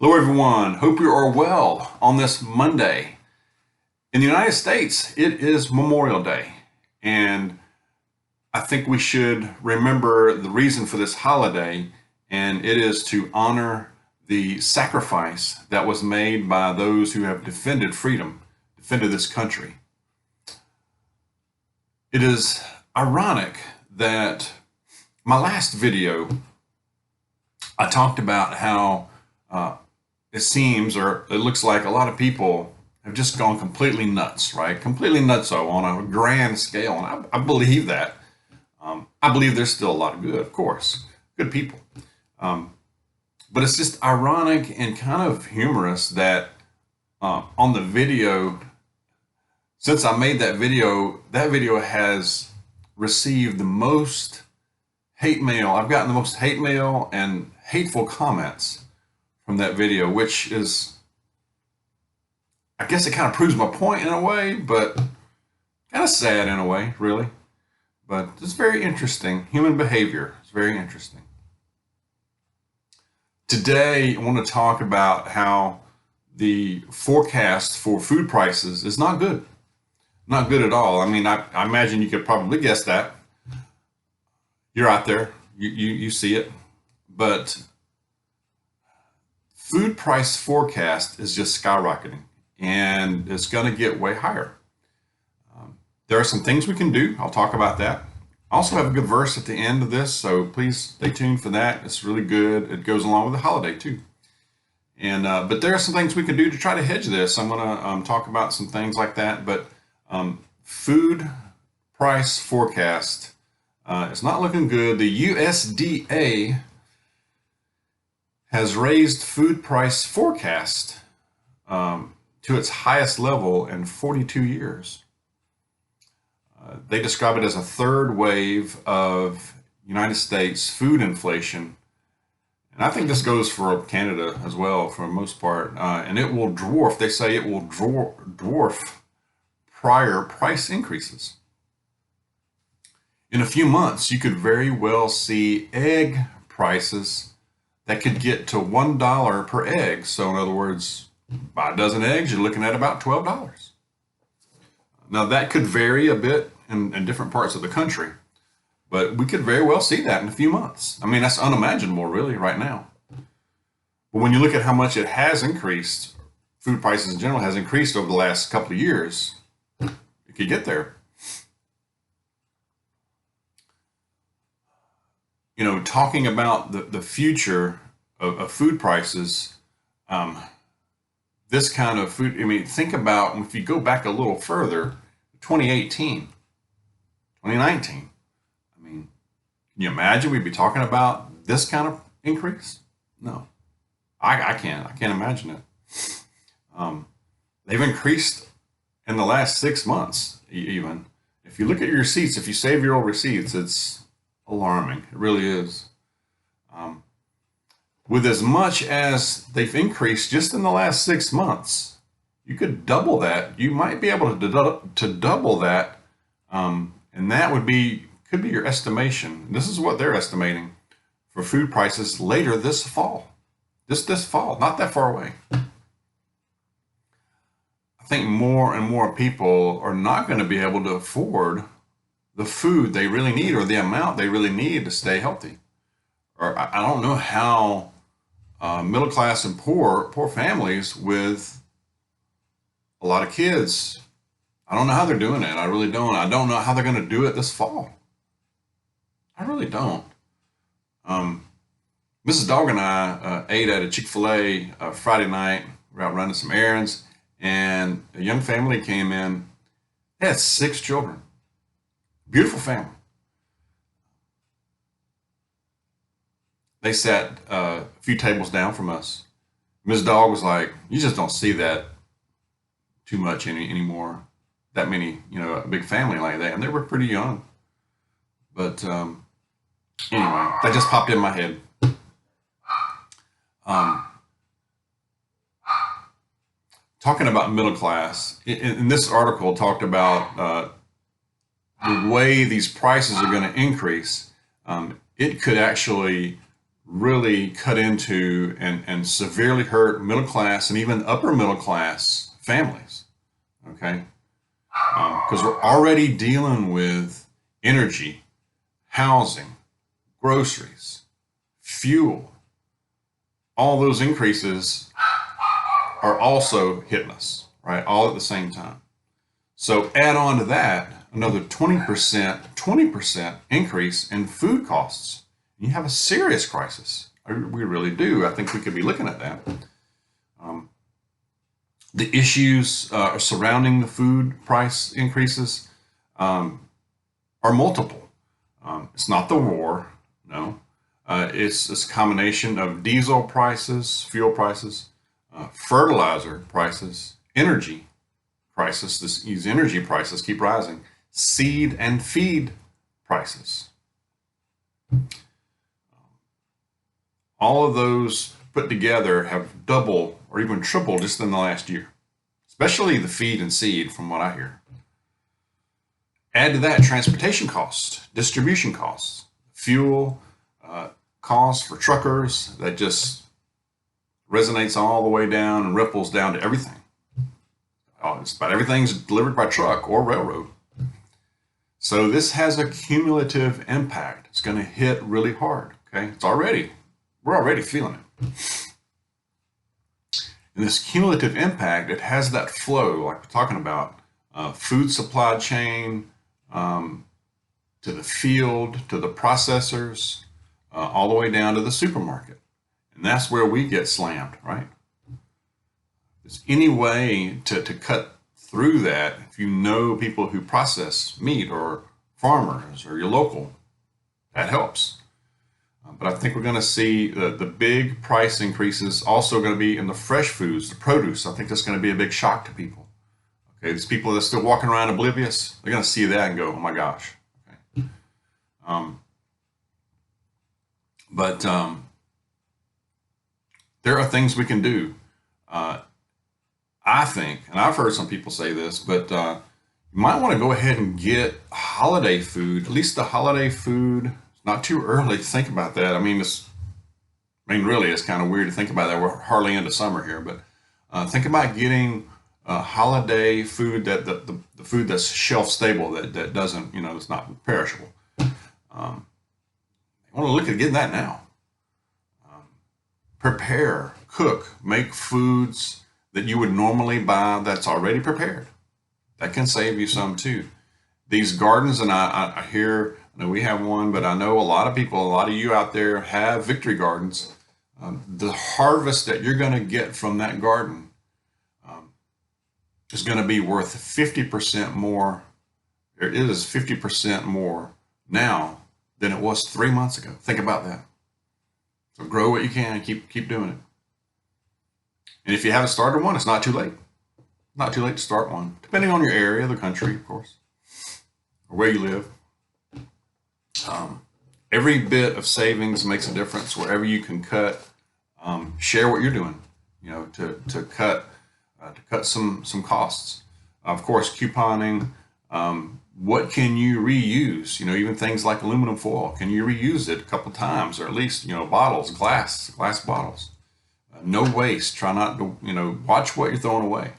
Hello everyone, hope you are well on this Monday. In the United States, it is Memorial Day, and I think we should remember the reason for this holiday, and it is to honor the sacrifice that was made by those who have defended freedom, defended this country. It is ironic that my last video, I talked about how it seems, or it looks like, a lot of people have just gone completely nuts, right? Completely nutso on a grand scale. And I believe that. I believe there's still a lot of good, of course, good people. But it's just ironic and kind of humorous that on the video, since I made that video has received the most hate mail. I've gotten the most hate mail and hateful comments from that video, which is, I guess it kind of proves my point in a way, but kind of sad in a way, really. But it's very interesting. Human behavior is very interesting. Today, I want to talk about how the forecast for food prices is not good. Not good at all. I mean, I imagine you could probably guess that. You're out there, you see it. But food price forecast is just skyrocketing, and it's going to get way higher. There are some things we can do. I'll talk about that. I also have a good verse at the end of this, so please stay tuned for that. It's really good. It goes along with the holiday too. And but there are some things we can do to try to hedge this. I'm going to talk about some things like that. But food price forecast is not looking good. The USDA has raised food price forecast to its highest level in 42 years. They describe it as a third wave of United States food inflation. And I think this goes for Canada as well, for the most part. And it will dwarf, they say it will dwarf prior price increases. In a few months, you could very well see egg prices that could get to $1 per egg. So in other words, buy a dozen eggs, you're looking at about $12. Now that could vary a bit in different parts of the country, but we could very well see that in a few months. I mean, that's unimaginable really right now. But when you look at how much it has increased, food prices in general has increased over the last couple of years, it could get there. You know, talking about the future of food prices, this kind of food, I mean, think about if you go back a little further, 2018, 2019. I mean, can you imagine we'd be talking about this kind of increase? No, I can't imagine it. They've increased in the last 6 months, even. If you look at your receipts, if you save your old receipts, it's alarming. It really is. With as much as they've increased just in the last 6 months, you could double that. You might be able to double that, and that could be your estimation. This is what they're estimating for food prices later this fall. This fall, not that far away. I think more and more people are not going to be able to afford the food they really need, or the amount they really need to stay healthy. Or I don't know how middle class and poor families with a lot of kids, I don't know how they're doing it. I really don't. I don't know how they're going to do it this fall. I really don't. Mrs. Dawg and I ate at a Chick-fil-A Friday night. We were out running some errands, and a young family came in. They had 6 children. Beautiful family. They sat a few tables down from us. Ms. Dawg was like, "You just don't see that too much anymore. That many, you know, a big family like that." And they were pretty young. But anyway, that just popped in my head. Talking about middle class, in this article talked about the way these prices are going to increase. It could actually really cut into and severely hurt middle class and even upper middle class families. Okay, because we're already dealing with energy, housing, groceries, fuel. All those increases are also hitting us, right? All at the same time. So add on to that another 20% increase in food costs. You have a serious crisis. We really do. I think we could be looking at that. The issues surrounding the food price increases are multiple. It's not the war, no. It's a combination of diesel prices, fuel prices, fertilizer prices, energy prices. These energy prices keep rising. Seed and feed prices. All of those put together have doubled or even tripled just in the last year, especially the feed and seed, from what I hear. Add to that transportation costs, distribution costs, fuel costs for truckers that just resonates all the way down and ripples down to everything. It's about everything's delivered by truck or railroad. So this has a cumulative impact. It's going to hit really hard. Okay, we're already feeling it. And this cumulative impact, it has that flow, like we're talking about, food supply chain, to the field, to the processors, all the way down to the supermarket. And that's where we get slammed, right? If there's any way to cut through that, if you know people who process meat or farmers or your local, that helps. But I think we're going to see the big price increases also going to be in the fresh foods, the produce. I think that's going to be a big shock to people. Okay, these people that are still walking around oblivious, they're going to see that and go, oh my gosh. Okay. But there are things we can do. I think, and I've heard some people say this, but you might want to go ahead and get holiday food, at least the holiday food. It's not too early to think about that. I mean, really, it's kind of weird to think about that. We're hardly into summer here, but think about getting holiday food, that the food that's shelf stable, that doesn't, it's not perishable. I want to look at getting that now. Prepare, cook, make foods that you would normally buy that's already prepared. That can save you some too. These gardens, and I hear, we have one, but I know a lot of people, a lot of you out there have victory gardens. The harvest that you're going to get from that garden is going to be worth 50% more. It is 50% more now than it was 3 months ago. Think about that. So grow what you can and keep doing it. And if you haven't started one, it's not too late. Not too late to start one, depending on your area, the country, of course, or where you live. Every bit of savings makes a difference. Wherever you can cut, share what you're doing, to cut some costs. Of course, couponing. What can you reuse? Even things like aluminum foil. Can you reuse it a couple times, or at least bottles, glass bottles? No waste. Try not to watch what you're throwing away.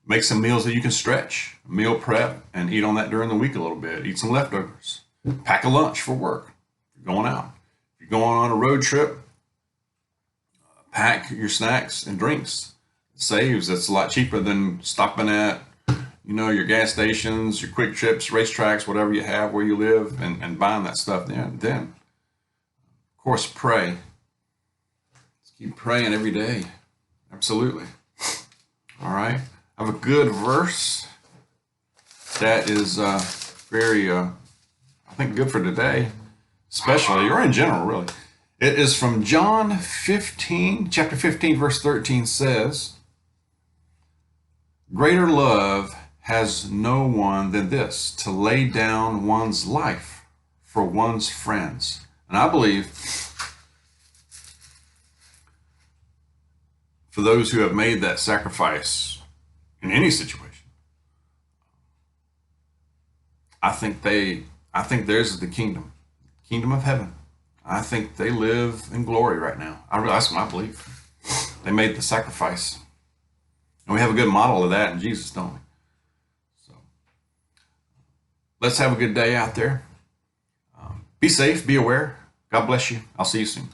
Make some meals that you can stretch. Meal prep and eat on that during the week a little bit. Eat some leftovers. Pack a lunch for work. If you're going out. If you're going on a road trip, pack your snacks and drinks. It saves. It's a lot cheaper than stopping at your gas stations, your quick trips, racetracks, whatever you have where you live, and buying that stuff then. Of course, pray. Let's keep praying every day. Absolutely. All right. I have a good verse that is very, I think, good for today, especially, or in general, really. It is from John 15, chapter 15, verse 13 says, "Greater love has no one than this, to lay down one's life for one's friends." And I believe for those who have made that sacrifice in any situation, I think theirs is the kingdom of heaven. I think they live in glory right now. That's my belief. They made the sacrifice. And we have a good model of that in Jesus, don't we? So let's have a good day out there. Be safe, be aware. God bless you. I'll see you soon.